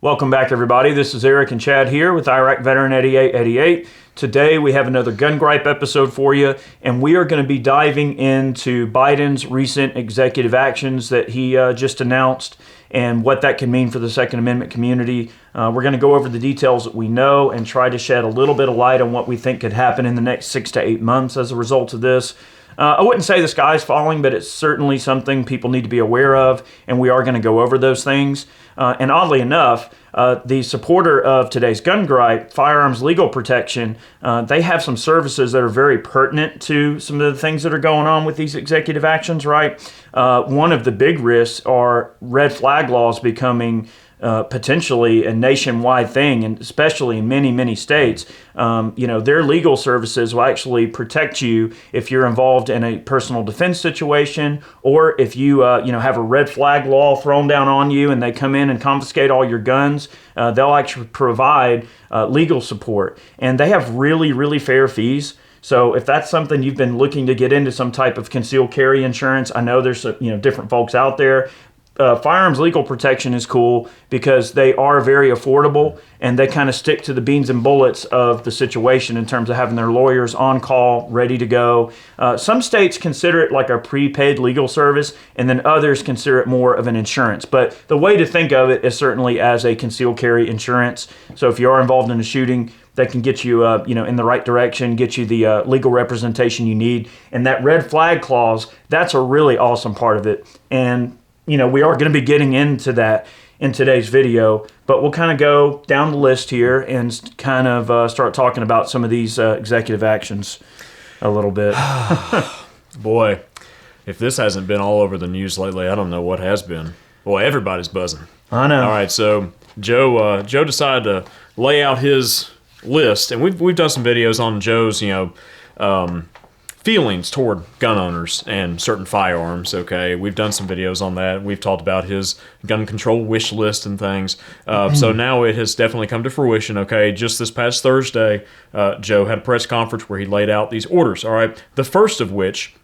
Welcome back, everybody. This is Eric and Chad here with Iraq Veteran 8888. Today we have another gun gripe episode for you, and we are going to be diving into Biden's recent executive actions that he just announced and what that can mean for the Second Amendment community. We're going to go over the details that we know and try to shed a little bit of light on what we think could happen in the next 6 to 8 months as a result of this. I wouldn't say the sky's falling, but it's certainly something people need to be aware of, and we are going to go over those things. And oddly enough, the supporter of today's gun gripe, Firearms Legal Protection, they have some services that are very pertinent to some of the things that are going on with these executive actions, right? One of the big risks are red flag laws becoming potentially a nationwide thing, and especially in many, many states. Their legal services will actually protect you if you're involved in a personal defense situation, or if you have a red flag law thrown down on you and they come in and confiscate all your guns. They'll actually provide legal support, and they have really, really fair fees. So if that's something you've been looking to get into, some type of concealed carry insurance, I know there's different folks out there. Firearms Legal Protection is cool because they are very affordable, and they kind of stick to the beans and bullets of the situation in terms of having their lawyers on call, ready to go. Some states consider it like a prepaid legal service, and then others consider it more of an insurance. But the way to think of it is certainly as a concealed carry insurance. So if you are involved in a shooting, they can get you, in the right direction, get you the legal representation you need. And that red flag clause, that's a really awesome part of it. And we are going to be getting into that in today's video, but we'll kind of go down the list here and kind of start talking about some of these executive actions a little bit. Boy, if this hasn't been all over the news lately, I don't know what has been. Boy, everybody's buzzing. I know. All right, so Joe decided to lay out his list, and we've done some videos on Joe's, feelings toward gun owners and certain firearms, okay? We've done some videos on that. We've talked about his gun control wish list and things. So now it has definitely come to fruition, okay? Just this past Thursday, Joe had a press conference where he laid out these orders, all right? The first of which,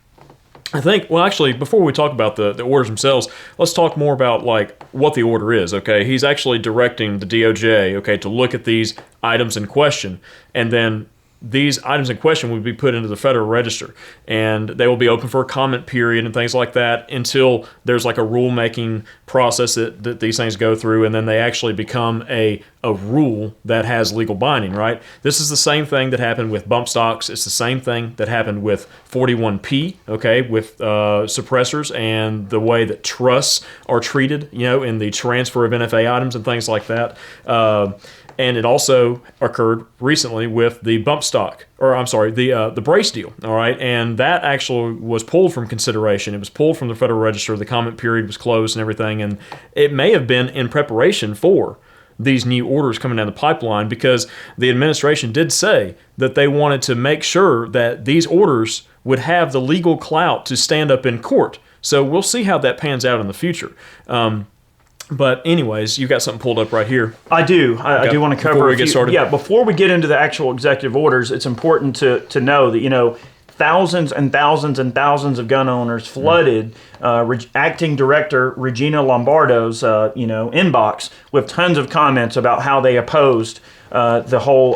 I think, well, actually, before we talk about the orders themselves, let's talk more about, what the order is, okay? He's actually directing the DOJ, okay, to look at these items in question, and then these items in question would be put into the Federal Register, and they will be open for a comment period and things like that until there's a rulemaking process that these things go through, and then they actually become a rule that has legal binding, right? This is the same thing that happened with bump stocks. It's the same thing that happened with 41P, okay, with suppressors and the way that trusts are treated, in the transfer of NFA items and things like that. And it also occurred recently with the bump stock, the brace deal, all right? And that actually was pulled from consideration. It was pulled from the Federal Register. The comment period was closed and everything, and it may have been in preparation for these new orders coming down the pipeline, because the administration did say that they wanted to make sure that these orders would have the legal clout to stand up in court. So we'll see how that pans out in the future. But anyways, you got something pulled up right here. I do. I do want to cover before we get started. Yeah, before we get into the actual executive orders, it's important to know that, thousands and thousands and thousands of gun owners flooded Acting Director Regina Lombardo's, inbox with tons of comments about how they opposed the whole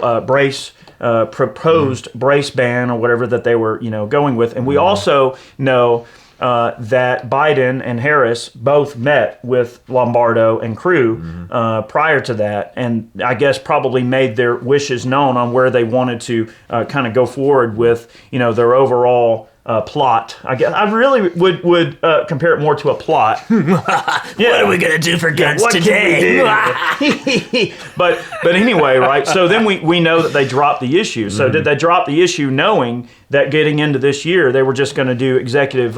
proposed brace ban or whatever that they were, going with. And we also know that Biden and Harris both met with Lombardo and crew prior to that, and I guess probably made their wishes known on where they wanted to kind of go forward with, their overall plot. I guess I really would compare it more to a plot. What are we gonna do for guns today? but anyway, right? So then we know that they dropped the issue. So did they drop the issue knowing that getting into this year they were just going to do executive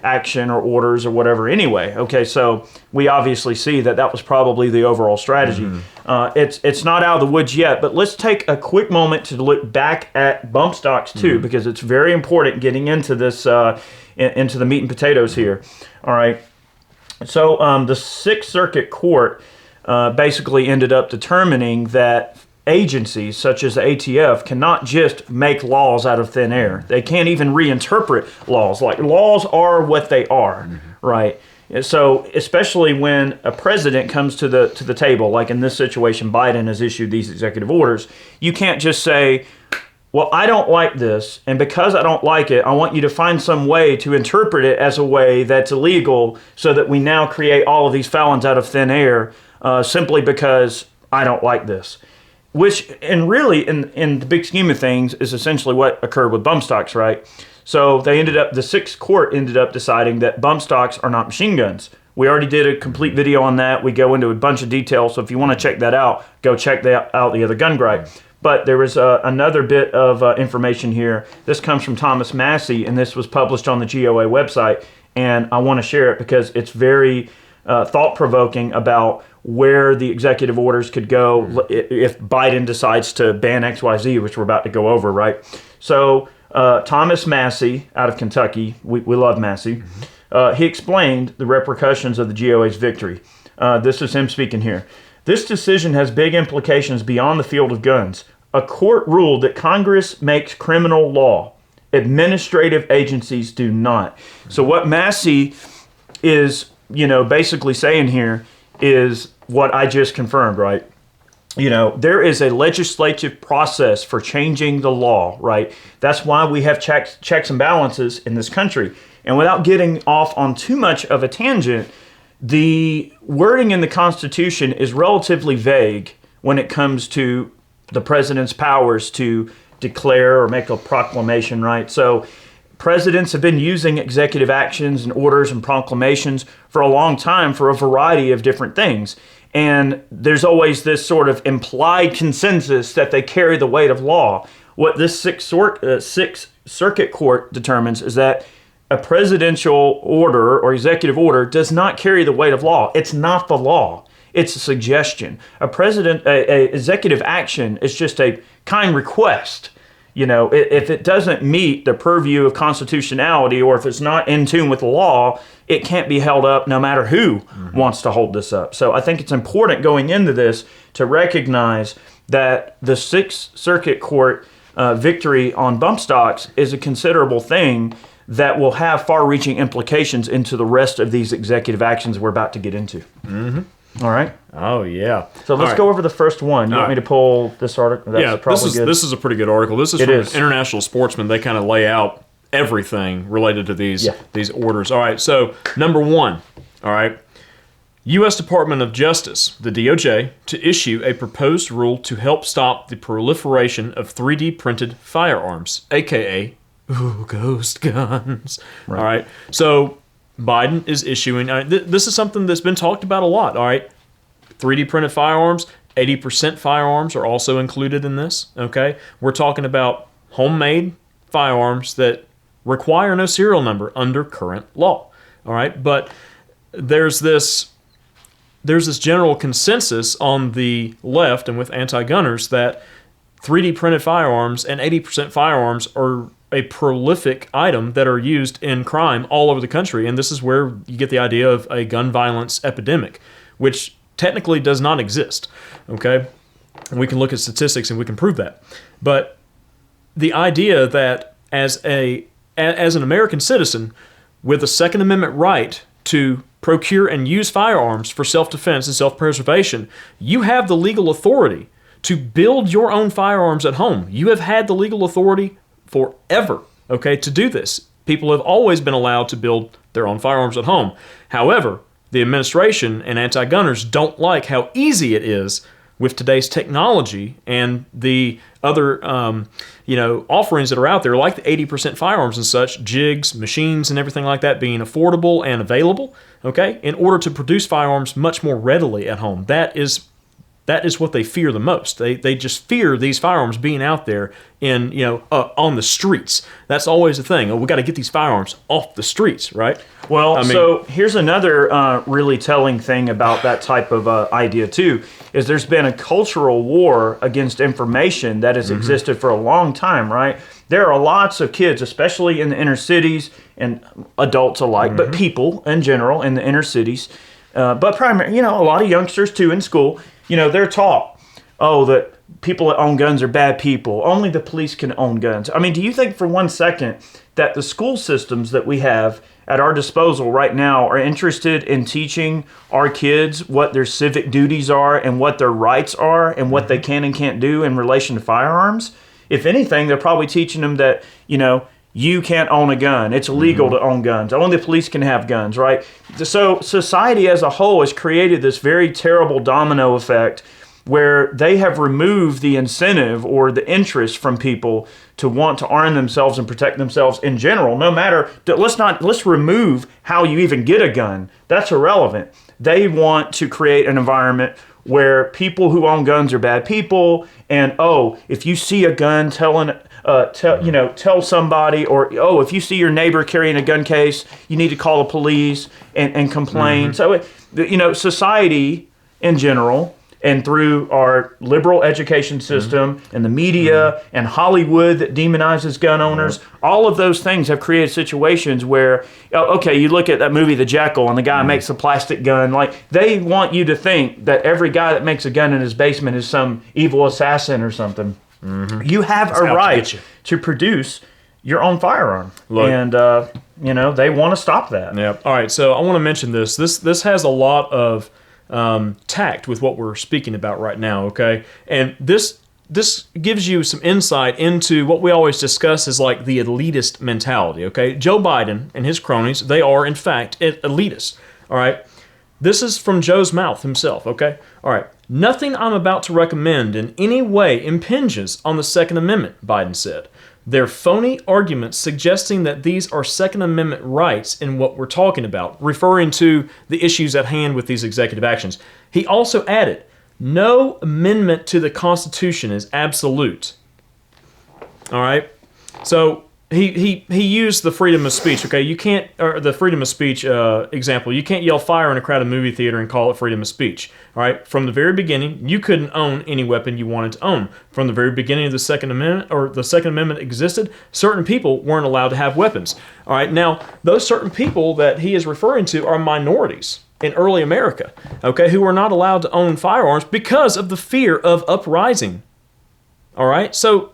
action or orders or whatever anyway? Okay, so we obviously see that was probably the overall strategy. It's not out of the woods yet, but let's take a quick moment to look back at bump stocks too, because it's very important getting into this, into the meat and potatoes here. All right. So the Sixth Circuit Court basically ended up determining that agencies such as the ATF cannot just make laws out of thin air. They can't even reinterpret laws. Laws are what they are, right? So especially when a president comes to the table, like in this situation, Biden has issued these executive orders, you can't just say, well, I don't like this, and because I don't like it, I want you to find some way to interpret it as a way that's illegal so that we now create all of these felons out of thin air simply because I don't like this. Which, and really, in the big scheme of things, is essentially what occurred with bump stocks, right? So the Sixth Court ended up deciding that bump stocks are not machine guns. We already did a complete video on that. We go into a bunch of details, so if you want to check that out, go check out the other gun gripe. But there was another bit of information here. This comes from Thomas Massey, and this was published on the GOA website. And I want to share it because it's very thought-provoking about where the executive orders could go if Biden decides to ban XYZ, which we're about to go over, right? So Thomas Massey out of Kentucky, we love Massey, he explained the repercussions of the GOA's victory. This is him speaking here. This decision has big implications beyond the field of guns. A court ruled that Congress makes criminal law. Administrative agencies do not. So what Massey is, basically saying here is what I just confirmed, right? There is a legislative process for changing the law, right? That's why we have checks and balances in this country. And without getting off on too much of a tangent, the wording in the Constitution is relatively vague when it comes to the president's powers to declare or make a proclamation, right? So presidents have been using executive actions and orders and proclamations for a long time for a variety of different things. And there's always this sort of implied consensus that they carry the weight of law. What this Sixth Circuit Court determines is that a presidential order or executive order does not carry the weight of law. It's not the law. It's a suggestion. A executive action is just a kind request. If it doesn't meet the purview of constitutionality or if it's not in tune with the law, it can't be held up no matter who wants to hold this up. So I think it's important going into this to recognize that the Sixth Circuit Court victory on bump stocks is a considerable thing that will have far-reaching implications into the rest of these executive actions we're about to get into. All right? Oh, yeah. So let's go over the first one. You want me to pull this article? That's this is a pretty good article. This is from International Sportsman. They kind of lay out everything related to these orders. All right, so number one, all right, U.S. Department of Justice, the DOJ, to issue a proposed rule to help stop the proliferation of 3D printed firearms, a.k.a. ghost guns. Right. All right, so Biden is issuing, this is something that's been talked about a lot, all right? 3D printed firearms, 80% firearms are also included in this, okay? We're talking about homemade firearms that require no serial number under current law, all right? But there's this general consensus on the left and with anti-gunners that 3D printed firearms and 80% firearms are a prolific item that are used in crime all over the country. And this is where you get the idea of a gun violence epidemic, which technically does not exist, okay? And we can look at statistics and we can prove that. But the idea that as an American citizen with a Second Amendment right to procure and use firearms for self-defense and self-preservation, you have the legal authority to build your own firearms at home. You have had the legal authority forever, okay, to do this. People have always been allowed to build their own firearms at home. However, the administration and anti-gunners don't like how easy it is with today's technology and the other, offerings that are out there, like the 80% firearms and such, jigs, machines, and everything like that being affordable and available, okay, in order to produce firearms much more readily at home. That is what they fear the most. They just fear these firearms being out there on the streets. That's always the thing. We got to get these firearms off the streets, right? Well, so here's another really telling thing about that type of idea too, is there's been a cultural war against information that has existed for a long time, right? There are lots of kids, especially in the inner cities and adults alike, but people in general in the inner cities, but primarily, a lot of youngsters too in school, they're taught, that people that own guns are bad people. Only the police can own guns. I mean, do you think for 1 second that the school systems that we have at our disposal right now are interested in teaching our kids what their civic duties are and what their rights are and what they can and can't do in relation to firearms, if anything, they're probably teaching them that, you can't own a gun. It's illegal to own guns. Only the police can have guns, right? So society as a whole has created this very terrible domino effect where they have removed the incentive or the interest from people to want to arm themselves and protect themselves in general. No matter, let's remove how you even get a gun. That's irrelevant. They want to create an environment where people who own guns are bad people, and if you see a gun, tell somebody, or if you see your neighbor carrying a gun case, you need to call the police and complain. So society in general, and through our liberal education system and the media and Hollywood that demonizes gun owners, all of those things have created situations where, you look at that movie, The Jackal, and the guy makes a plastic gun. Like, they want you to think that every guy that makes a gun in his basement is some evil assassin or something. You have a right to produce your own firearm. Look, and, they want to stop that. Yeah. All right, so I want to mention this. This has a lot of tact with what we're speaking about right now, okay? And this gives you some insight into what we always discuss as like the elitist mentality, okay? Joe Biden and his cronies, they are in fact elitists, all right? This is from Joe's mouth himself, okay? All right. Nothing I'm about to recommend in any way impinges on the Second Amendment, Biden said. They're phony arguments suggesting that these are Second Amendment rights in what we're talking about, referring to the issues at hand with these executive actions. He also added, no amendment to the Constitution is absolute. All right? So he used the freedom of speech, okay? You can't, or the freedom of speech example, you can't yell fire in a crowded movie theater and call it freedom of speech, all right? From the very beginning, you couldn't own any weapon you wanted to own. From the very beginning of the Second Amendment, or the Second Amendment existed, certain people weren't allowed to have weapons, all right? Now, those certain people that he is referring to are minorities in early America, okay, who were not allowed to own firearms because of the fear of uprising, all right? So,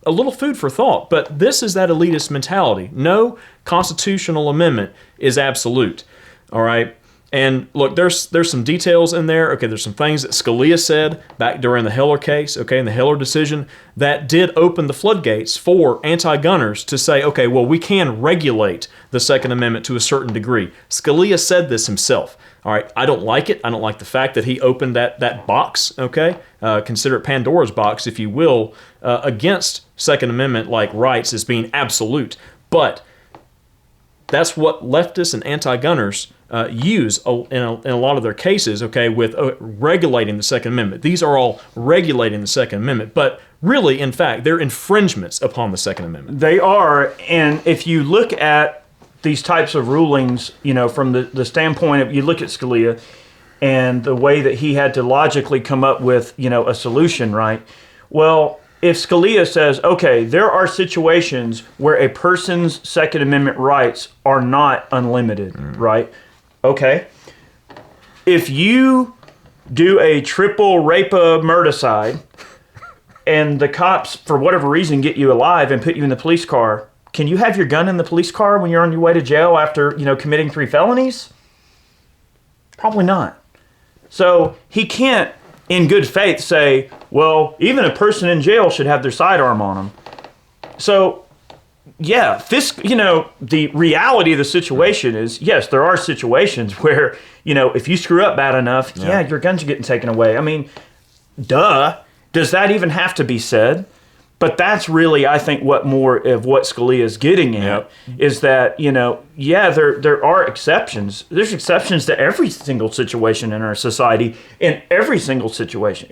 a little food for thought, but this is that elitist mentality. No constitutional amendment is absolute, all right? And look, there's some details in there. Okay, there's some things that Scalia said back during the Heller case, okay, in the Heller decision, that did open the floodgates for anti-gunners to say, okay, well, we can regulate the Second Amendment to a certain degree. Scalia said this himself. All right, I don't like it. I don't like the fact that he opened that box, okay? Consider it Pandora's box, if you will, against Second Amendment-like rights as being absolute. But that's what leftists and anti-gunners use in a lot of their cases, okay, with regulating the Second Amendment. These are all regulating the Second Amendment, but really, in fact, they're infringements upon the Second Amendment. They are, and if you look at these types of rulings, from the standpoint of, you look at Scalia and the way that he had to logically come up with, a solution, right? Well, if Scalia says, okay, there are situations where a person's Second Amendment rights are not unlimited, right? Okay. If you do a triple rape-a-murdercide and the cops, for whatever reason, get you alive and put you in the police car, can you have your gun in the police car when you're on your way to jail after, committing 3 felonies? Probably not. So he can't, in good faith, say, well, even a person in jail should have their sidearm on them. So, yeah, the reality of the situation is, yes, there are situations where, if you screw up bad enough, your guns are getting taken away. I mean, duh. Does that even have to be said? But that's really, I think, what Scalia is getting at is that, there are exceptions. There's exceptions to every single situation in our society, in every single situation.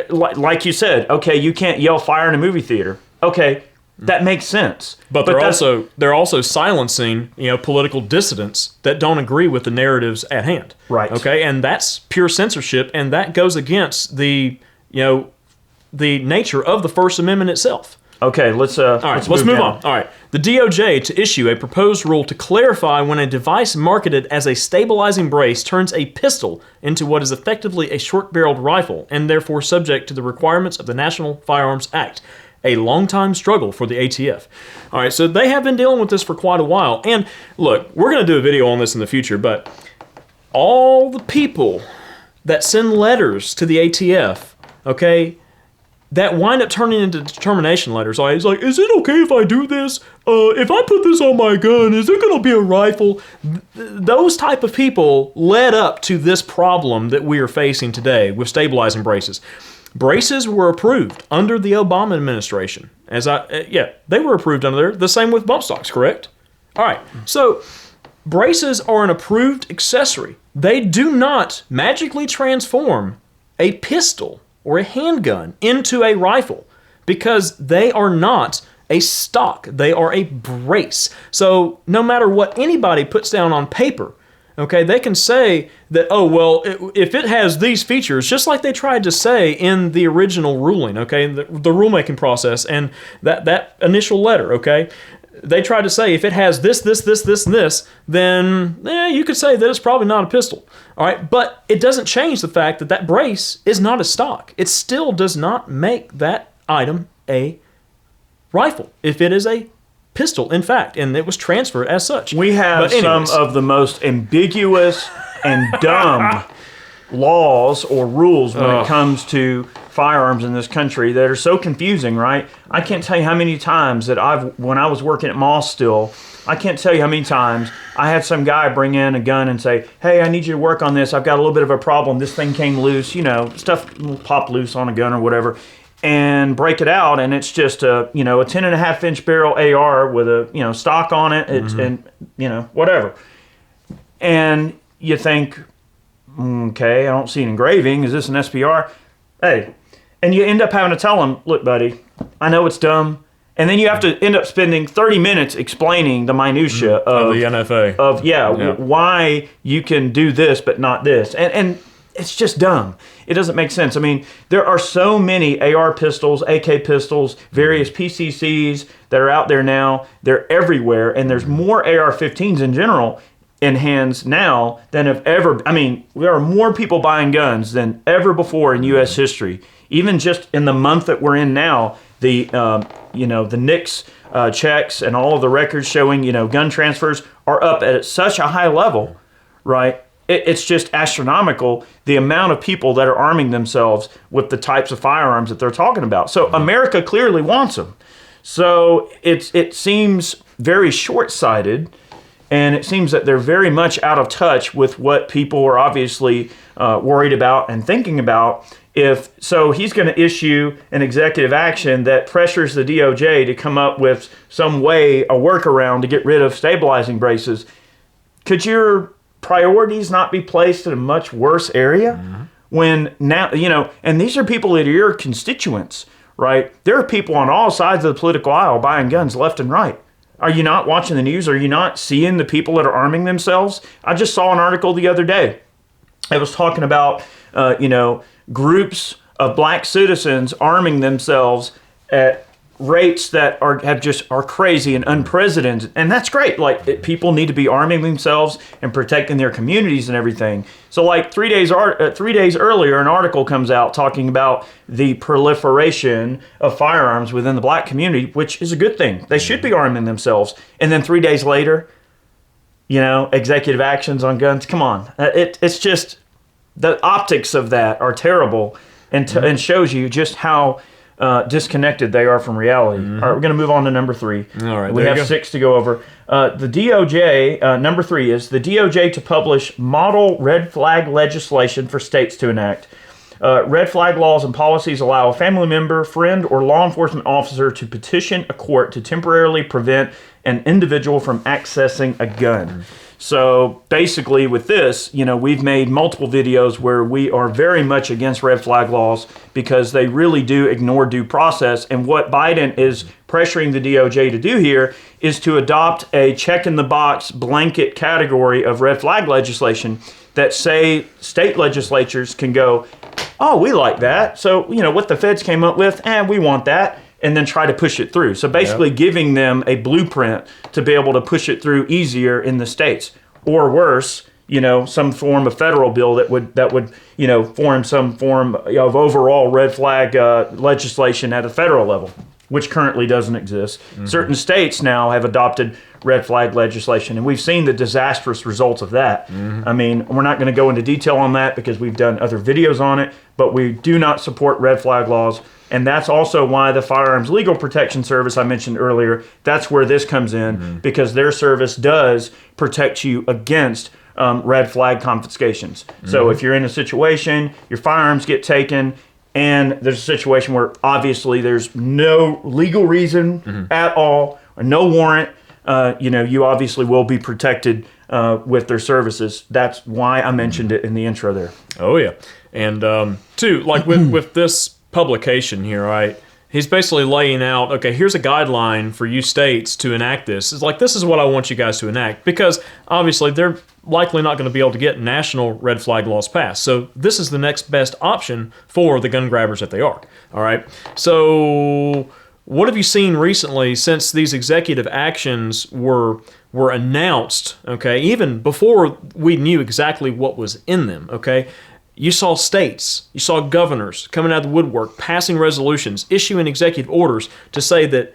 Like you said, okay, you can't yell fire in a movie theater. Okay, that makes sense. But they're also silencing, political dissidents that don't agree with the narratives at hand. Right. Okay, and that's pure censorship, and that goes against the nature of the First Amendment itself. Okay, let's move on. All right. The DOJ to issue a proposed rule to clarify when a device marketed as a stabilizing brace turns a pistol into what is effectively a short-barreled rifle and therefore subject to the requirements of the National Firearms Act. a long-time struggle for the ATF. All right, so they have been dealing with this for quite a while. And look, we're going to do a video on this in the future, but all the people that send letters to the ATF, okay, that wind up turning into determination letters. It's like, is it okay if I do this? If I put this on my gun, is it going to be a rifle? Those type of people led up to this problem that we are facing today with stabilizing braces. Braces were approved under the Obama administration. They were approved under there. The same with bump stocks, correct? All right, so braces are an approved accessory. They do not magically transform a pistol or a handgun into a rifle because they are not a stock. They are a brace. So no matter what anybody puts down on paper, okay, they can say that, oh, well, if it has these features, just like they tried to say in the original ruling, okay, the rulemaking process and that initial letter, okay, they tried to say if it has this, and this, then you could say that it's probably not a pistol. All right, but it doesn't change the fact that that brace is not a stock. It still does not make that item a rifle if it is a pistol, in fact, and it was transferred as such. We have some of the most ambiguous and dumb laws or rules when it comes to firearms in this country that are so confusing, right? I can't tell you how many times that when I was working at Moss still, I can't tell you how many times I had some guy bring in a gun and say, hey, I need you to work on this. I've got a little bit of a problem. This thing came loose, stuff will pop loose on a gun or whatever, and break it out, and it's just a 10.5-inch barrel AR with a, stock on it, and whatever. And you think, okay, I don't see an engraving. Is this an SPR? Hey, and you end up having to tell them, look, buddy, I know it's dumb. And then you have to end up spending 30 minutes explaining the minutia of the NFA. Why you can do this but not this. And it's just dumb. It doesn't make sense. I mean, there are so many AR pistols, AK pistols, various PCCs that are out there now. They're everywhere, and there's more AR-15s in general in hands now than have ever. I mean, there are more people buying guns than ever before in U.S. history. Even just in the month that we're in now, the NICS checks and all of the records showing gun transfers are up at such a high level, right? It's just astronomical the amount of people that are arming themselves with the types of firearms that they're talking about. So America clearly wants them. So it seems very short-sighted, and it seems that they're very much out of touch with what people are obviously worried about and thinking about. So he's going to issue an executive action that pressures the DOJ to come up with some way, a workaround to get rid of stabilizing braces. Could your priorities not be placed in a much worse area? When now, and these are people that are your constituents, right? There are people on all sides of the political aisle buying guns left and right. Are you not watching the news? Are you not seeing the people that are arming themselves? I just saw an article the other day. It was talking about, groups of black citizens arming themselves at rates that are crazy and unprecedented, and that's great. Like, people need to be arming themselves and protecting their communities and everything. So, like 3 days earlier, an article comes out talking about the proliferation of firearms within the black community, which is a good thing. They should be arming themselves. And then 3 days later, executive actions on guns. Come on, it's just the optics of that are terrible, and shows you just how disconnected they are from reality. All right, we're going to move on to number 3. All right, we have 6 to go over. The DOJ, number 3 is the DOJ to publish model red flag legislation for states to enact. Red flag laws and policies allow a family member, friend, or law enforcement officer to petition a court to temporarily prevent an individual from accessing a gun. So basically with this, we've made multiple videos where we are very much against red flag laws because they really do ignore due process. And what Biden is pressuring the DOJ to do here is to adopt a check-in-the-box blanket category of red flag legislation that say state legislatures can go, oh, we like that. So, what the feds came up with, we want that. And then try to push it through. So basically giving them a blueprint to be able to push it through easier in the states. Or worse, some form of federal bill that would form some form of overall red flag legislation at a federal level. which currently doesn't exist. Certain states now have adopted red flag legislation, and we've seen the disastrous results of that. I mean, we're not going to go into detail on that because we've done other videos on it, but we do not support red flag laws. And that's also why the Firearms Legal Protection Service I mentioned earlier, that's where this comes in, because their service does protect you against red flag confiscations. So if you're in a situation, your firearms get taken, and there's a situation where obviously there's no legal reason at all, or no warrant, you obviously will be protected with their services. That's why I mentioned it in the intro there. Oh, yeah. And, too, like with this publication here, right? He's basically laying out, okay, here's a guideline for you states to enact this. It's like, this is what I want you guys to enact, because obviously they're likely not going to be able to get national red flag laws passed. So this is the next best option for the gun grabbers that they are. All right. So what have you seen recently since these executive actions were announced, okay, even before we knew exactly what was in them, okay? You saw states, you saw governors coming out of the woodwork, passing resolutions, issuing executive orders to say that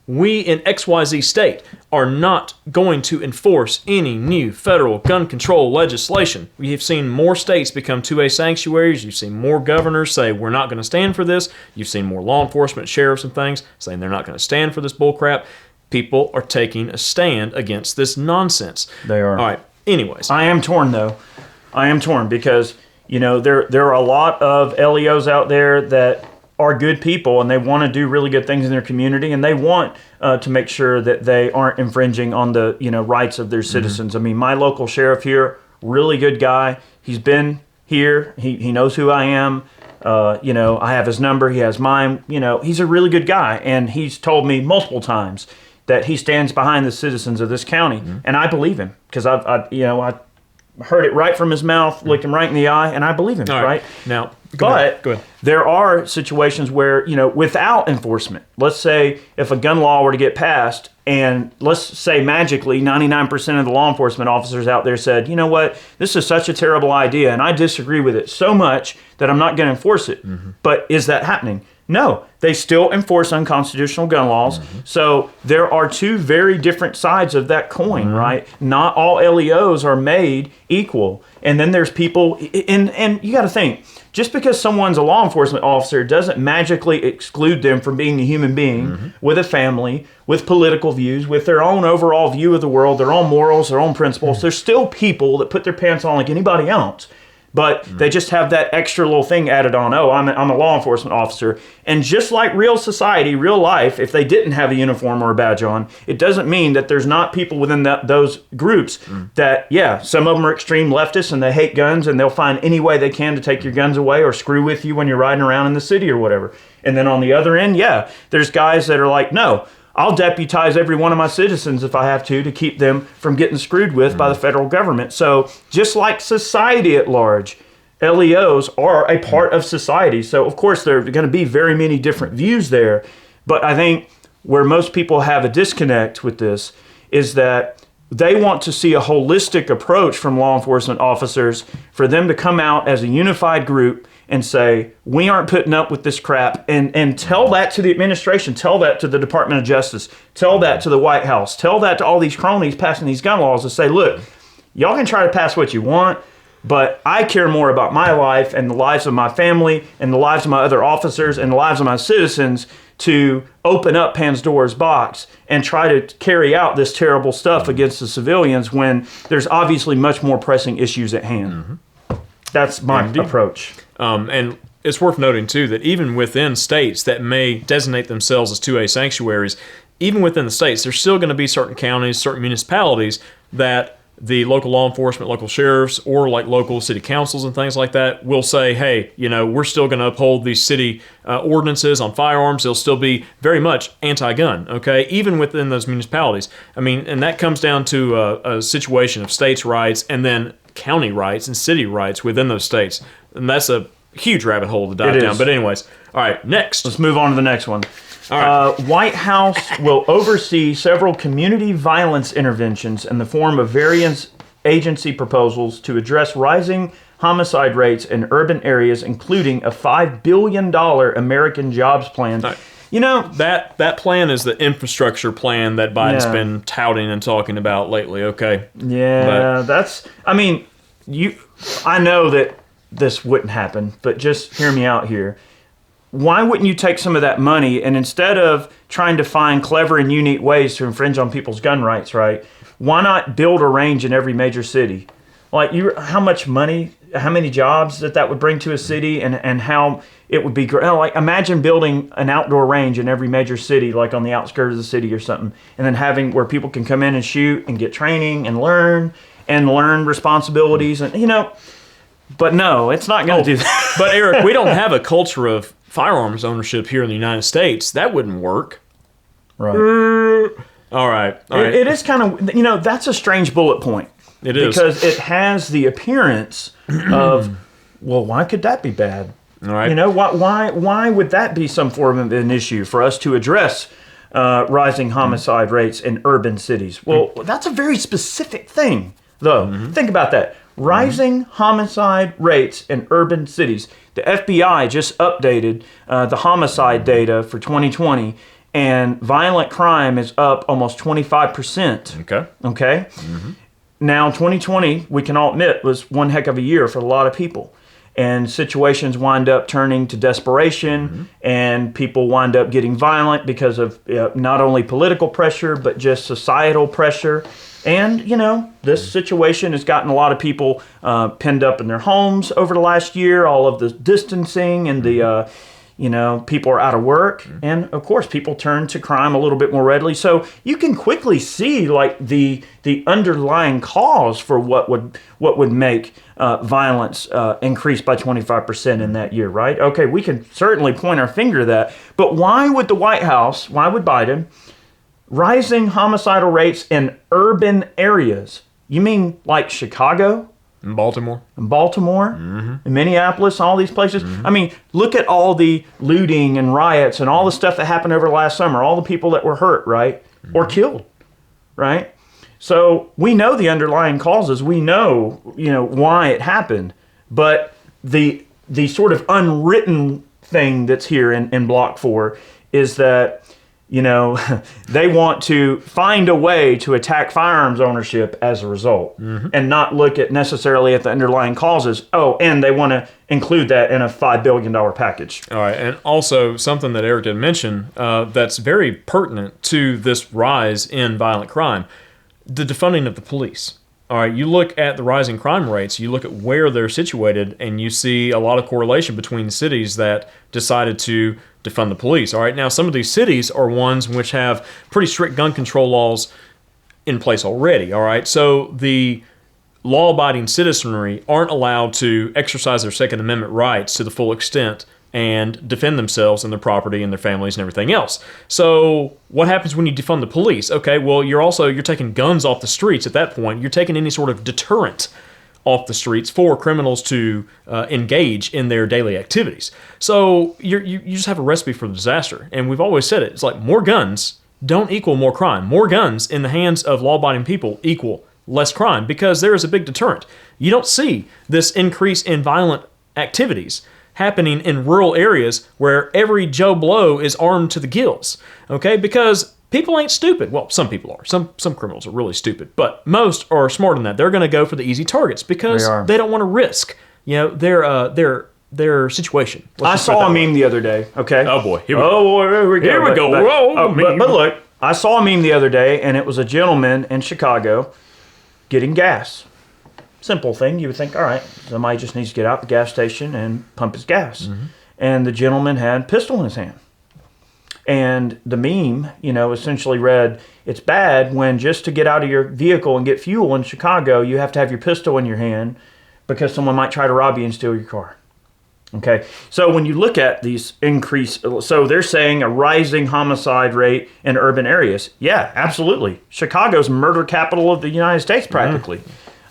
we in XYZ state are not going to enforce any new federal gun control legislation. We have seen more states become 2A sanctuaries. You've seen more governors say we're not going to stand for this. You've seen more law enforcement, sheriffs and things saying they're not going to stand for this bullcrap. People are taking a stand against this nonsense. They are. All right. Anyways. I am torn, though. I am torn because, there are a lot of LEOs out there that are good people, and they want to do really good things in their community, and they want to make sure that they aren't infringing on the rights of their citizens. I mean, my local sheriff here, really good guy. He's been here. He knows who I am. I have his number. He has mine. He's a really good guy, and he's told me multiple times that he stands behind the citizens of this county, and I believe him because I heard it right from his mouth, looked him right in the eye, and I believe him, right? Now, go ahead. There are situations where, without enforcement, let's say if a gun law were to get passed, and let's say magically 99% of the law enforcement officers out there said, you know what, this is such a terrible idea, and I disagree with it so much that I'm not going to enforce it. But is that happening? No, they still enforce unconstitutional gun laws. So there are two very different sides of that coin, right? Not all LEOs are made equal. And then there's people, and you got to think, just because someone's a law enforcement officer doesn't magically exclude them from being a human being with a family, with political views, with their own overall view of the world, their own morals, their own principles. There's still people that put their pants on like anybody else. But they just have that extra little thing added on. Oh, I'm a law enforcement officer. And just like real society, real life, if they didn't have a uniform or a badge on, it doesn't mean that there's not people within those groups that, some of them are extreme leftists and they hate guns and they'll find any way they can to take your guns away or screw with you when you're riding around in the city or whatever. And then on the other end, there's guys that are like, no, I'll deputize every one of my citizens if I have to keep them from getting screwed with by the federal government. So just like society at large, LEOs are a part of society. So of course there are going to be very many different views there. But I think where most people have a disconnect with this is that they want to see a holistic approach from law enforcement officers for them to come out as a unified group and say, we aren't putting up with this crap, and tell that to the administration, tell that to the Department of Justice, tell that to the White House, tell that to all these cronies passing these gun laws and say, look, y'all can try to pass what you want, but I care more about my life and the lives of my family and the lives of my other officers and the lives of my citizens to open up Pandora's box and try to carry out this terrible stuff against the civilians when there's obviously much more pressing issues at hand. That's my approach. And it's worth noting, too, that even within states that may designate themselves as 2A sanctuaries, even within the states, there's still going to be certain counties, certain municipalities that the local law enforcement, local sheriffs, or like local city councils and things like that will say, hey, we're still going to uphold these city ordinances on firearms. They'll still be very much anti-gun, okay, even within those municipalities. I mean, and that comes down to a situation of states' rights and then county rights and city rights within those states. And that's a huge rabbit hole to dive down. But anyways, all right, next. Let's move on to the next one. All right. White House will oversee several community violence interventions in the form of various agency proposals to address rising homicide rates in urban areas, including a $5 billion American jobs plan. Right. You know, that plan is the infrastructure plan that Biden's Yeah. been touting and talking about lately. Okay. yeah, I know that this wouldn't happen, but just hear me out here. Why wouldn't you take some of that money and instead of trying to find clever and unique ways to infringe on people's gun rights, right? Why not build a range in every major city? Like how much money, how many jobs that would bring to a city, and how it would be great. Like imagine building an outdoor range in every major city, like on the outskirts of the city or something, and then having where people can come in and shoot and get training and learn responsibilities and But no, it's not going to do that. But Eric, we don't have a culture of firearms ownership here in the United States. That wouldn't work. Right. All right. It is kind of that's a strange bullet point. It is. Because it has the appearance of, well, why could that be bad? All right. Why would that be some form of an issue for us to address rising homicide rates in urban cities? Well, that's a very specific thing, though. Think about that. Rising homicide rates in urban cities. The FBI just updated the homicide data for 2020, and violent crime is up almost 25%. Okay? Now, 2020, we can all admit, was one heck of a year for a lot of people. And situations wind up turning to desperation, and people wind up getting violent because of not only political pressure, but just societal pressure. And, this situation has gotten a lot of people pinned up in their homes over the last year, all of the distancing and the people are out of work, and of course people turn to crime a little bit more readily. So you can quickly see like the underlying cause for what would make violence increase by 25% in that year, right? Okay, we can certainly point our finger to that, but why would Biden rising homicidal rates in urban areas? You mean like Chicago? In Baltimore, in Minneapolis, all these places. I mean, look at all the looting and riots and all the stuff that happened over last summer, all the people that were hurt, right? Or killed, right? So we know the underlying causes. We know, why it happened. But the sort of unwritten thing that's here in Block 4 is that they want to find a way to attack firearms ownership as a result and not look at necessarily at the underlying causes. Oh, and they want to include that in a $5 billion package. All right. And also something that Eric did mention that's very pertinent to this rise in violent crime, the defunding of the police. All right, you look at the rising crime rates, you look at where they're situated, and you see a lot of correlation between cities that decided to defund the police. All right, now some of these cities are ones which have pretty strict gun control laws in place already. All right, so the law-abiding citizenry aren't allowed to exercise their Second Amendment rights to the full extent and defend themselves and their property and their families and everything else. So what happens when you defund the police? Okay, well, you're taking guns off the streets at that point. You're taking any sort of deterrent off the streets for criminals to engage in their daily activities. So you just have a recipe for disaster. And we've always said it. It's like more guns don't equal more crime. More guns in the hands of law-abiding people equal less crime because there is a big deterrent. You don't see this increase in violent activities happening in rural areas where every Joe Blow is armed to the gills, okay? Because people ain't stupid. Well, some people are. Some criminals are really stupid, but most are smarter than that. They're going to go for the easy targets because they don't want to risk, their situation. I saw a meme the other day, okay? Oh boy, here we go. But look, I saw a meme the other day, and it was a gentleman in Chicago getting gas. Simple thing. You would think, all right, somebody just needs to get out the gas station and pump his gas. And the gentleman had a pistol in his hand. And the meme, essentially read, it's bad when just to get out of your vehicle and get fuel in Chicago, you have to have your pistol in your hand because someone might try to rob you and steal your car. Okay, so when you look at these so they're saying a rising homicide rate in urban areas. Yeah, absolutely. Chicago's murder capital of the United States, practically.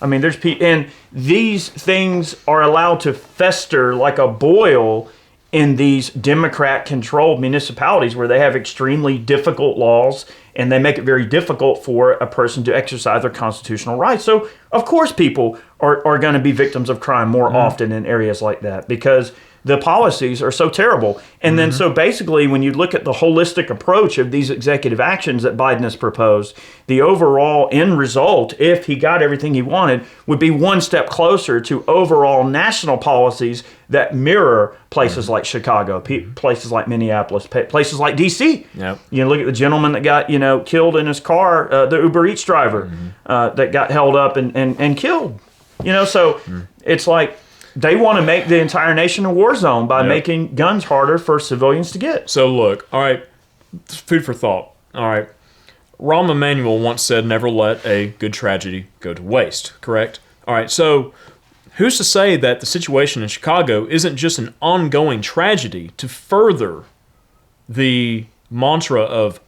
I mean, and these things are allowed to fester like a boil in these Democrat-controlled municipalities where they have extremely difficult laws and they make it very difficult for a person to exercise their constitutional rights. So, of course, people are going to be victims of crime more often in areas like that because the policies are so terrible. And then so basically when you look at the holistic approach of these executive actions that Biden has proposed, the overall end result, if he got everything he wanted, would be one step closer to overall national policies that mirror places like Chicago, places like Minneapolis, places like D.C. Yep. You know, look at the gentleman that got, killed in his car, the Uber Eats driver that got held up and killed. So it's like they want to make the entire nation a war zone by making guns harder for civilians to get. So look, all right, food for thought. All right, Rahm Emanuel once said, "Never let a good tragedy go to waste." Correct. All right, so who's to say that the situation in Chicago isn't just an ongoing tragedy to further the mantra of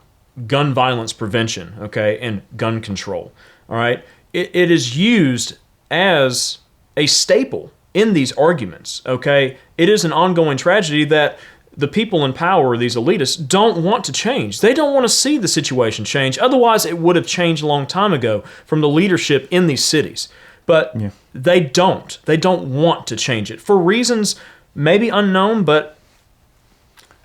gun violence prevention, okay, and gun control? All right, it is used as a staple in these arguments, okay? It is an ongoing tragedy that the people in power, these elitists, don't want to change. They don't want to see the situation change. Otherwise, it would have changed a long time ago from the leadership in these cities. But they don't. They don't want to change it for reasons maybe unknown, but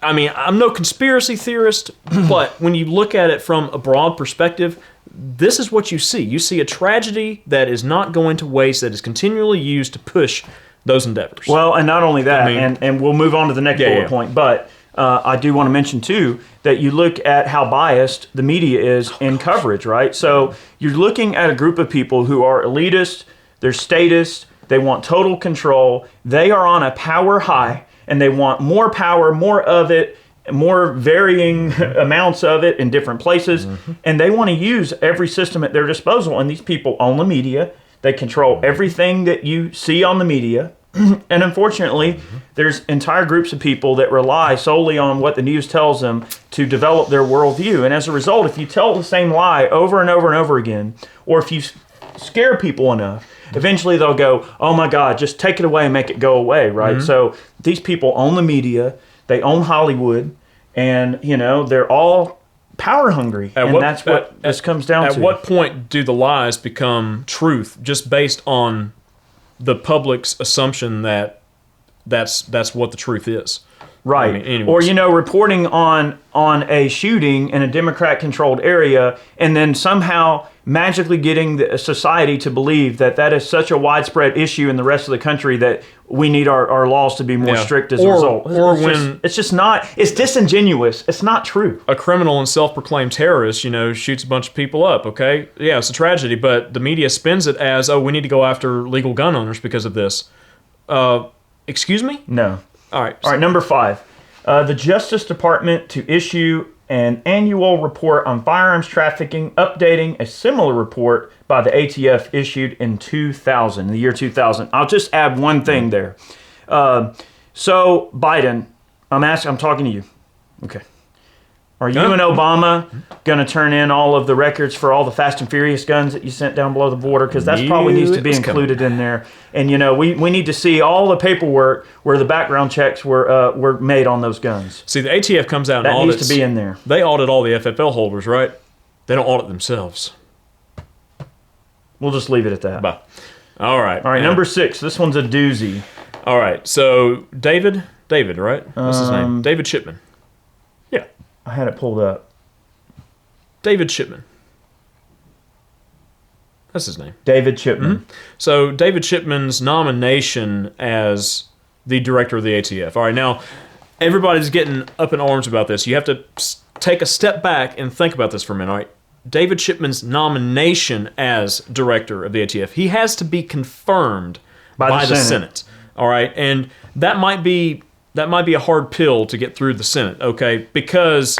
I mean, I'm no conspiracy theorist, but when you look at it from a broad perspective, this is what you see. You see a tragedy that is not going to waste, that is continually used to push those endeavors. Well, and not only that, and we'll move on to the next bullet point, but I do want to mention, too, that you look at how biased the media is in coverage, right? So you're looking at a group of people who are elitist, they're statists, they want total control, they are on a power high, and they want more power, more of it, more varying amounts of it in different places, and they want to use every system at their disposal. And these people own the media. They control everything that you see on the media. And unfortunately, there's entire groups of people that rely solely on what the news tells them to develop their worldview. And as a result, if you tell the same lie over and over and over again, or if you scare people enough, eventually they'll go, oh my God, just take it away and make it go away, right? So these people own the media, they own Hollywood, and, they're all power hungry. That's what this comes down to. At what point do the lies become truth just based on the public's assumption that that's what the truth is? Right. I mean, or, reporting on a shooting in a Democrat-controlled area and then somehow magically getting the society to believe that is such a widespread issue in the rest of the country that we need our laws to be more strict as a result. It's disingenuous. It's not true. A criminal and self-proclaimed terrorist, shoots a bunch of people up, okay? Yeah, it's a tragedy, but the media spins it as, we need to go after legal gun owners because of this. Excuse me? No. All right, number 5. The Justice Department to issue an annual report on firearms trafficking, updating a similar report by the ATF issued in the year 2000. I'll just add one thing there. So, Biden, I'm talking to you. Okay. Are you and Obama going to turn in all of the records for all the Fast and Furious guns that you sent down below the border? Because that probably needs to be included in there. And, we need to see all the paperwork where the background checks were made on those guns. See, the ATF comes out and audits. That needs to be in there. They audit all the FFL holders, right? They don't audit themselves. We'll just leave it at that. Bye. All right. Number 6. This one's a doozy. All right. So, David, right? What's his name? David Shipman. Yeah. I had it pulled up. David Shipman. That's his name. David Shipman. So David Shipman's nomination as the director of the ATF. All right, now everybody's getting up in arms about this. You have to take a step back and think about this for a minute. All right, David Shipman's nomination as director of the ATF. He has to be confirmed by the Senate. All right, and that might be a hard pill to get through the Senate, okay? Because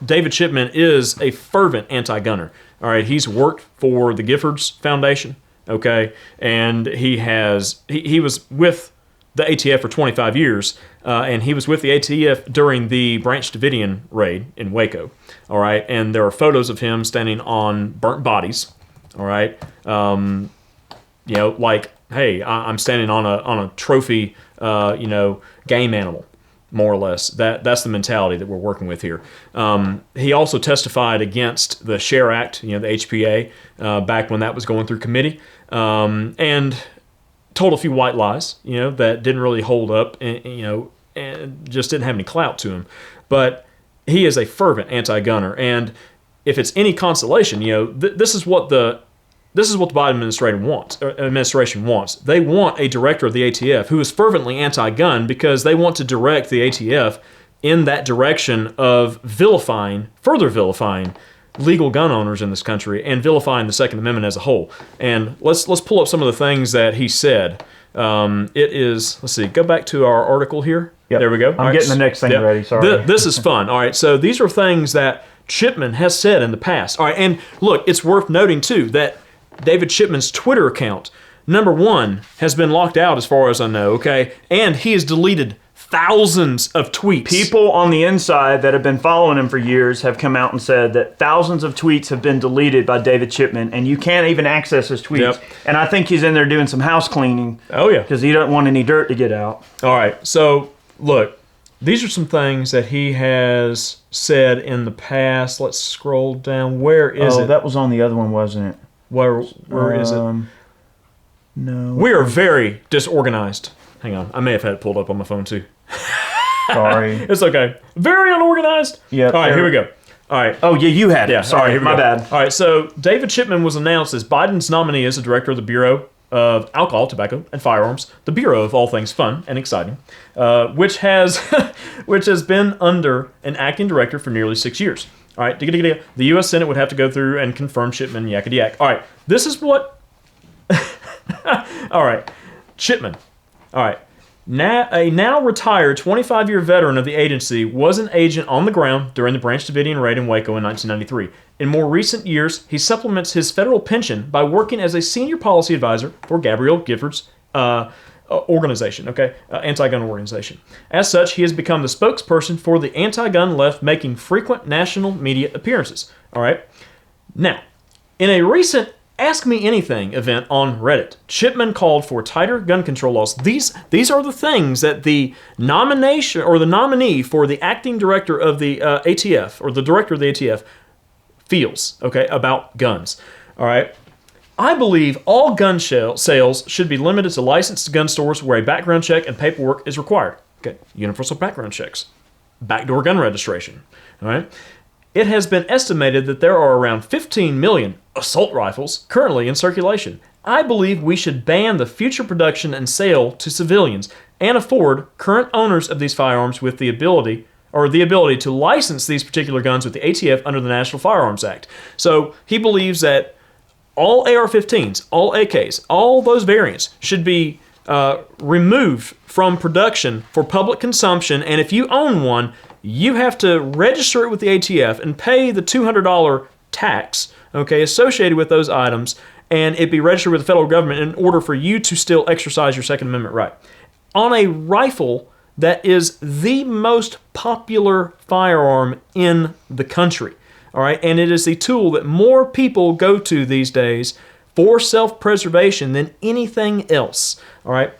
David Shipman is a fervent anti-gunner. All right, he's worked for the Giffords Foundation, okay? And he was with the ATF for 25 years, and he was with the ATF during the Branch Davidian raid in Waco, all right? And there are photos of him standing on burnt bodies, all right? Like, hey, I'm standing on a trophy, game animal, more or less. That's the mentality that we're working with here. He also testified against the SHARE Act, the HPA, back when that was going through committee, and told a few white lies, that didn't really hold up, and just didn't have any clout to him. But he is a fervent anti-gunner, and if it's any consolation, this is what the Biden administration wants. They want a director of the ATF who is fervently anti-gun because they want to direct the ATF in that direction of further vilifying legal gun owners in this country and vilifying the Second Amendment as a whole. And let's pull up some of the things that he said. It is, let's see, go back to our article here. Yep. There we go. I'm getting the next thing ready, sorry. This is fun. All right, so these are things that Chipman has said in the past. All right, and look, it's worth noting, too, that David Chipman's Twitter account, number one, has been locked out as far as I know, okay? And he has deleted thousands of tweets. People on the inside that have been following him for years have come out and said that thousands of tweets have been deleted by David Chipman, and you can't even access his tweets. Yep. And I think he's in there doing some house cleaning. Oh, yeah. Because he doesn't want any dirt to get out. All right, so look, these are some things that he has said in the past. Let's scroll down. Where is it? Oh, that was on the other one, wasn't it? Where is it? No. We are very disorganized. Hang on, I may have had it pulled up on my phone too. Sorry. It's okay. Very unorganized. Yeah. All right, here we go. All right. Oh, yeah, you had it. Yeah, Sorry, here we my go. bad. All right, so David Chipman was announced as Biden's nominee as the director of the Bureau of Alcohol, Tobacco, and Firearms, the Bureau of all things fun and exciting, which has been under an acting director for nearly 6 years. All right, the U.S. Senate would have to go through and confirm Chipman, yakety yak. All right, this is what... All right, Chipman. All right. A now retired 25-year veteran of the agency was an agent on the ground during the Branch Davidian raid in Waco in 1993. In more recent years, he supplements his federal pension by working as a senior policy advisor for Gabrielle Giffords' organization, anti-gun organization. As such, he has become the spokesperson for the anti-gun left, making frequent national media appearances. All right. Now, in a recent Ask Me Anything event on Reddit, Chipman called for tighter gun control laws. These are the things that the nomination or the nominee for the acting director of the ATF or the director of the ATF feels, about guns. All right. I believe all gun sales should be limited to licensed gun stores where a background check and paperwork is required. Okay. Universal background checks. Backdoor gun registration. All right. It has been estimated that there are around 15 million assault rifles currently in circulation. I believe we should ban the future production and sale to civilians and afford current owners of these firearms with the ability to license these particular guns with the ATF under the National Firearms Act. So he believes that all AR-15s, all AKs, all those variants should be removed from production for public consumption, and if you own one, you have to register it with the ATF and pay the $200 tax, associated with those items, and it be registered with the federal government in order for you to still exercise your Second Amendment right. On a rifle that is the most popular firearm in the country, all right, and it is the tool that more people go to these days for self-preservation than anything else, all right.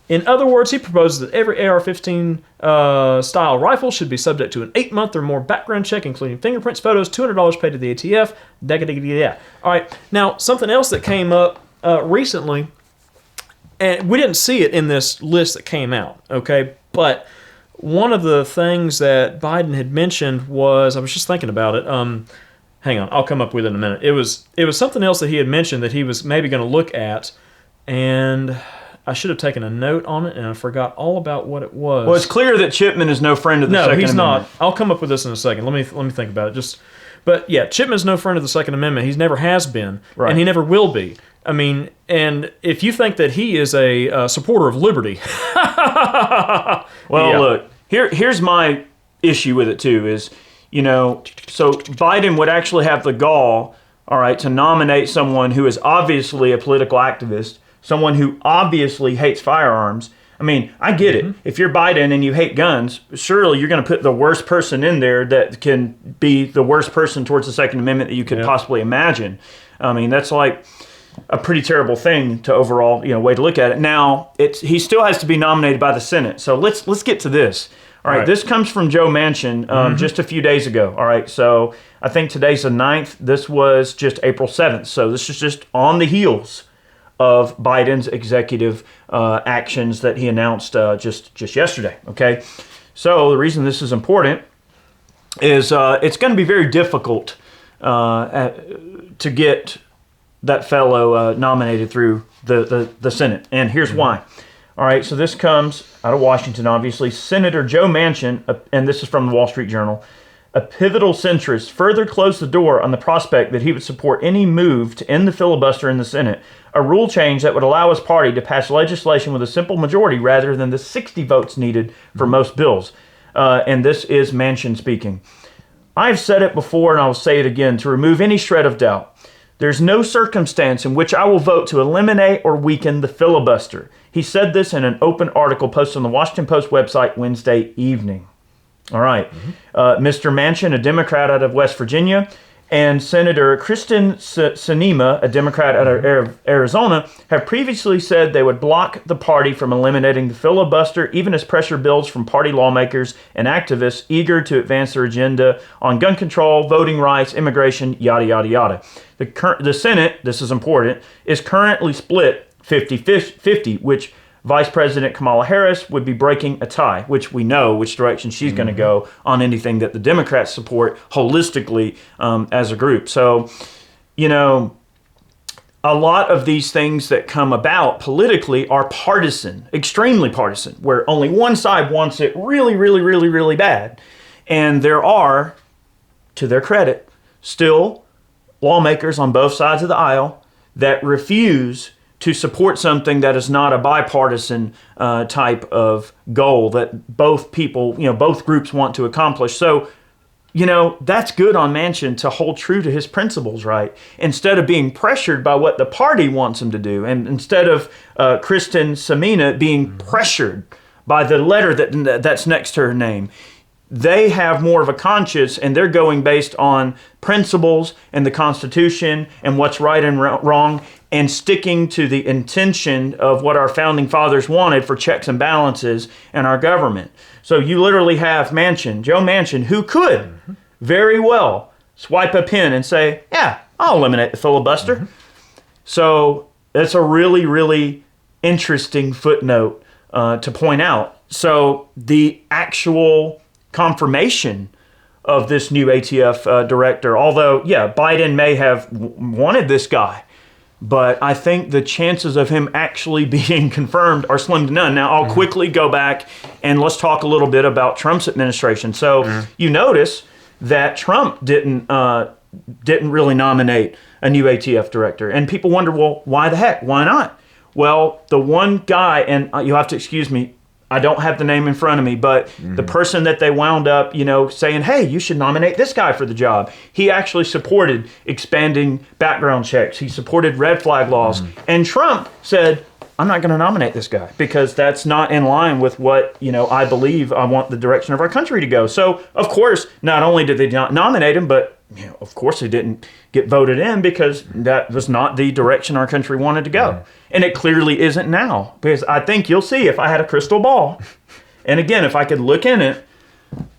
In other words, he proposes that every AR-15 style rifle should be subject to an 8-month or more background check, including fingerprints, photos, $200 paid to the ATF. All right. Now, something else that came up recently, and we didn't see it in this list that came out, but one of the things that Biden had mentioned was, I was just thinking about it. Hang on, I'll come up with it in a minute. It was something else that he had mentioned that he was maybe going to look at, and I should have taken a note on it, and I forgot all about what it was. Well, it's clear that Chipman is no friend of the Second Amendment. No, he's not. I'll come up with this in a second. Let me think about it. But yeah, Chipman's no friend of the Second Amendment. He's never has been, right, and he never will be. I mean, and if you think that he is a supporter of liberty, well, look, here's my issue with it too. Is so Biden would actually have the gall, all right, to nominate someone who is obviously a political activist, someone who obviously hates firearms. I mean, I get it. If you're Biden and you hate guns, surely you're going to put the worst person in there that can be the worst person towards the Second Amendment that you could possibly imagine. I mean, that's like a pretty terrible thing to overall, way to look at it. Now, he still has to be nominated by the Senate. So let's get to this. All right, this comes from Joe Manchin just a few days ago. All right, so I think today's the 9th. This was just April 7th. So this is just on the heels of Biden's executive actions that he announced just yesterday. Okay, so the reason this is important is it's going to be very difficult to get that fellow nominated through the Senate, and here's why. All right, so this comes out of Washington, obviously. Senator Joe Manchin, and this is from the Wall Street Journal, a pivotal centrist, further closed the door on the prospect that he would support any move to end the filibuster in the Senate, a rule change that would allow his party to pass legislation with a simple majority rather than the 60 votes needed for most bills. And this is Manchin speaking. I've said it before and I'll say it again to remove any shred of doubt. There's no circumstance in which I will vote to eliminate or weaken the filibuster. He said this in an open article posted on the Washington Post website Wednesday evening. All right. Mr. Manchin, a Democrat out of West Virginia, and Senator Kristen Sinema, a Democrat out of Arizona, have previously said they would block the party from eliminating the filibuster, even as pressure builds from party lawmakers and activists eager to advance their agenda on gun control, voting rights, immigration, yada, yada, yada. The Senate, this is important, is currently split 50-50, which Vice President Kamala Harris would be breaking a tie, which we know which direction she's going to go on anything that the Democrats support holistically as a group. So, you know, a lot of these things that come about politically are partisan, extremely partisan, where only one side wants it really, really, really, really bad. And there are, to their credit, still lawmakers on both sides of the aisle that refuse to support something that is not a bipartisan type of goal that both people, both groups want to accomplish. So, that's good on Manchin to hold true to his principles, right? Instead of being pressured by what the party wants him to do, and instead of Kristen Sinema being pressured by the letter that's next to her name. They have more of a conscience, and they're going based on principles and the Constitution and what's right and wrong, and sticking to the intention of what our founding fathers wanted for checks and balances in our government. So you literally have Joe Manchin, who could very well swipe a pen and say, yeah, I'll eliminate the filibuster. So it's a really, really interesting footnote to point out. So the actual confirmation of this new ATF director, although, Biden may have wanted this guy, but I think the chances of him actually being confirmed are slim to none. Now, I'll quickly go back and let's talk a little bit about Trump's administration. So you notice that Trump didn't really nominate a new ATF director. And people wonder, well, why the heck? Why not? Well, the one guy, and you'll have to excuse me, I don't have the name in front of me, but the person that they wound up, saying, hey, you should nominate this guy for the job. He actually supported expanding background checks. He supported red flag laws. And Trump said, I'm not going to nominate this guy because that's not in line with what, I believe I want the direction of our country to go. So, of course, not only did they not nominate him, but, of course, he didn't get voted in because that was not the direction our country wanted to go. And it clearly isn't now, because I think you'll see if I had a crystal ball, and again, if I could look in it,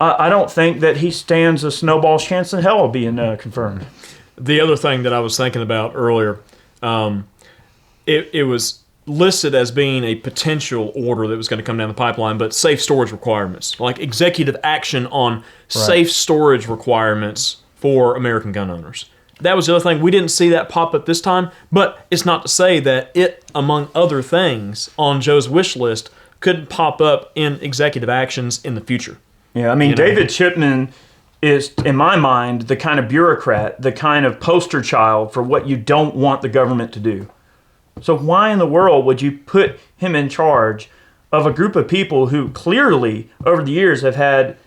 I don't think that he stands a snowball's chance in hell of being confirmed. The other thing that I was thinking about earlier, it was listed as being a potential order that was going to come down the pipeline, but safe storage requirements, like executive action on safe storage requirements for American gun owners. That was the other thing. We didn't see that pop up this time, but it's not to say that it, among other things on Joe's wish list, couldn't pop up in executive actions in the future. Yeah, I mean, David Chipman is, in my mind, the kind of bureaucrat, the kind of poster child for what you don't want the government to do. So why in the world would you put him in charge of a group of people who clearly, over the years, have had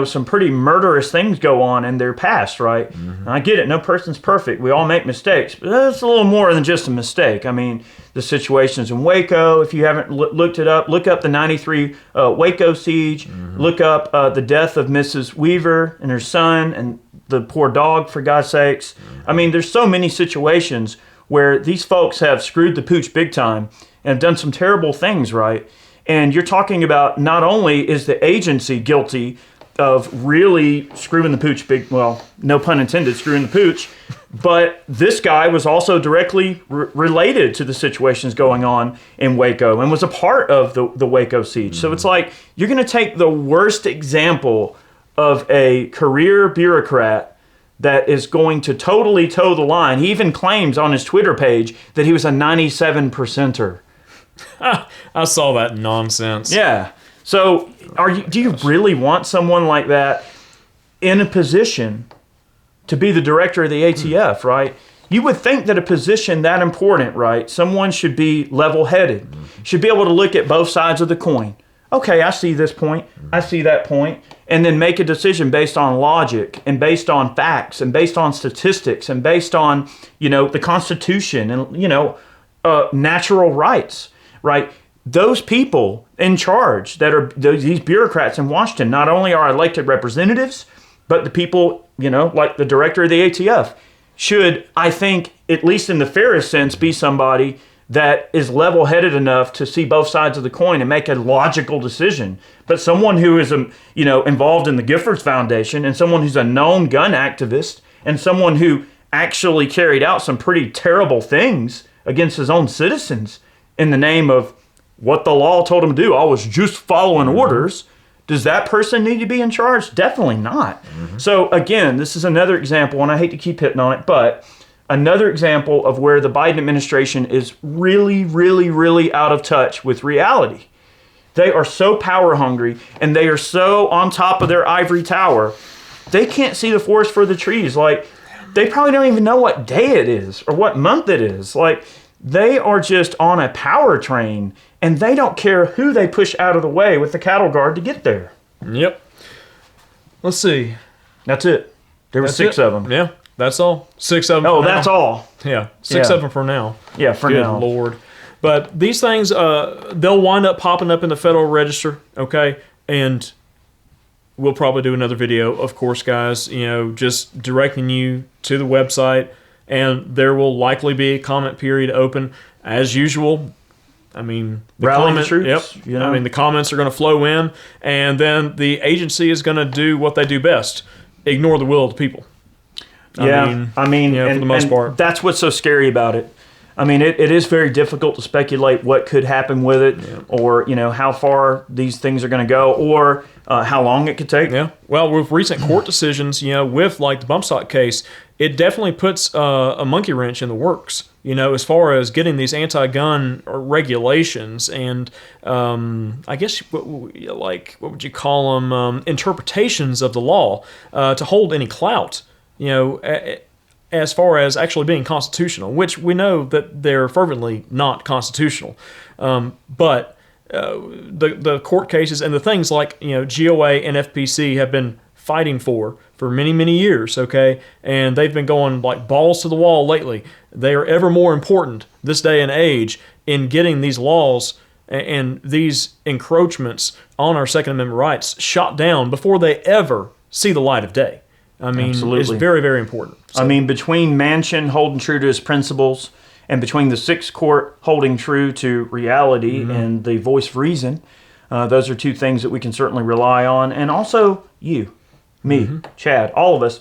some pretty murderous things go on in their past, right? And I get it. No person's perfect. We all make mistakes. But that's a little more than just a mistake. I mean, the situations in Waco, if you haven't looked it up, look up the 93 Waco siege. Look up the death of Mrs. Weaver and her son and the poor dog, for God's sakes. I mean, there's so many situations where these folks have screwed the pooch big time and have done some terrible things, right? And you're talking about not only is the agency guilty of really screwing the pooch, no pun intended, screwing the pooch. But this guy was also directly related to the situations going on in Waco and was a part of the Waco siege. So it's like, you're going to take the worst example of a career bureaucrat that is going to totally toe the line. He even claims on his Twitter page that he was a 97 percenter. I saw that nonsense. Yeah. So do you really want someone like that in a position to be the director of the ATF, right? You would think that a position that important, right, someone should be level-headed, should be able to look at both sides of the coin. Okay, I see this point, I see that point, and then make a decision based on logic and based on facts and based on statistics and based on, the Constitution and, natural rights, right? Those people in charge that are these bureaucrats in Washington not only are elected representatives, but the people, like the director of the ATF should, I think, at least in the fairest sense, be somebody that is level-headed enough to see both sides of the coin and make a logical decision. But someone who is, involved in the Giffords Foundation and someone who's a known gun activist and someone who actually carried out some pretty terrible things against his own citizens in the name of what the law told him to do. I was just following orders. Does that person need to be in charge? Definitely not. So again, this is another example, and I hate to keep hitting on it, but another example of where the Biden administration is really, really, really out of touch with reality. They are so power hungry, and they are so on top of their ivory tower, they can't see the forest for the trees. Like, they probably don't even know what day it is or what month it is. Like, they are just on a power train, and they don't care who they push out of the way with the cattle guard to get there. Yep. Let's see. That's it. There were 6 of them. Yeah, that's all. 6 of them. Oh, that's all. Yeah, 6 of them for now. Yeah, for Good now. Lord. But these things, they'll wind up popping up in the Federal Register, okay? And we'll probably do another video, of course, guys, just directing you to the website. And there will likely be a comment period open as usual. I mean, the troops. Yep. I mean, the comments are going to flow in, and then the agency is going to do what they do best: ignore the will of the people. I mean, for the most part, that's what's so scary about it. I mean, it is very difficult to speculate what could happen with it, or how far these things are going to go, or how long it could take. Yeah. Well, with recent court decisions, with like the bump stock case, it definitely puts a monkey wrench in the works. As far as getting these anti-gun regulations and I guess what would you call them, interpretations of the law to hold any clout. As far as actually being constitutional, which we know that they're fervently not constitutional. But the court cases and the things like, GOA and FPC have been fighting for many, many years, okay? And they've been going like balls to the wall lately. They are ever more important this day and age in getting these laws and these encroachments on our Second Amendment rights shot down before they ever see the light of day. I mean, Absolutely. It's very, very important. So, I mean, between Manchin holding true to his principles and between the Sixth Court holding true to reality and the voice of reason, those are 2 things that we can certainly rely on. And also you, me, Chad, all of us,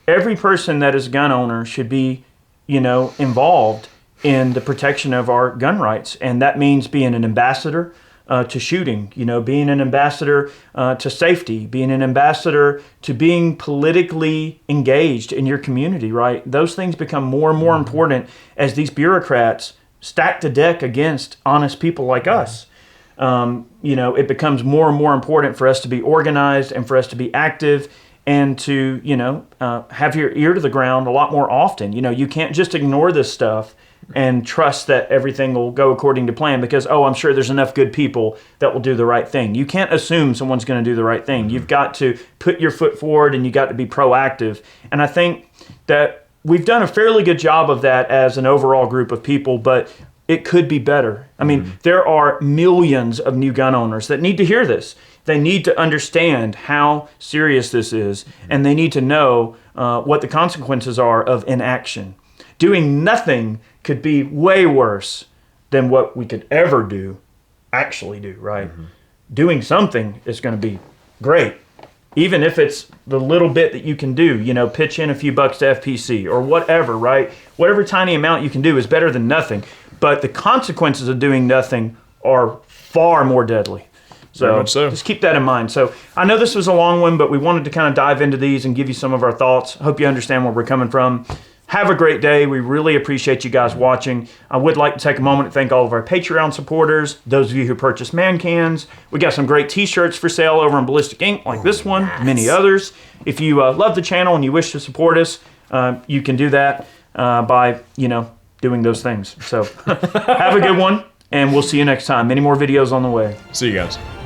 every person that is a gun owner should be, involved in the protection of our gun rights. And that means being an ambassador to shooting, being an ambassador to safety, being an ambassador to being politically engaged in your community, right? Those things become more and more important as these bureaucrats stack the deck against honest people like us. It becomes more and more important for us to be organized and for us to be active and to, have your ear to the ground a lot more often. You can't just ignore this stuff and trust that everything will go according to plan because, I'm sure there's enough good people that will do the right thing. You can't assume someone's going to do the right thing. You've got to put your foot forward and you got to be proactive. And I think that we've done a fairly good job of that as an overall group of people, but it could be better. I mean, there are millions of new gun owners that need to hear this. They need to understand how serious this is, and they need to know what the consequences are of inaction. Doing nothing could be way worse than what we could ever actually do, right? Doing something is going to be great, even if it's the little bit that you can do, you know, pitch in a few bucks to FPC or whatever, right? Whatever tiny amount you can do is better than nothing. But the consequences of doing nothing are far more deadly. Very much so. Just keep that in mind. So I know this was a long one, but we wanted to kind of dive into these and give you some of our thoughts. Hope you understand where we're coming from. Have a great day. We really appreciate you guys watching. I would like to take a moment to thank all of our Patreon supporters, those of you who purchase man cans. We got some great t-shirts for sale over on Ballistic Ink, like this one, many others. If you love the channel and you wish to support us, you can do that by, you know, doing those things. So have a good one, and we'll see you next time. Many more videos on the way. See you guys.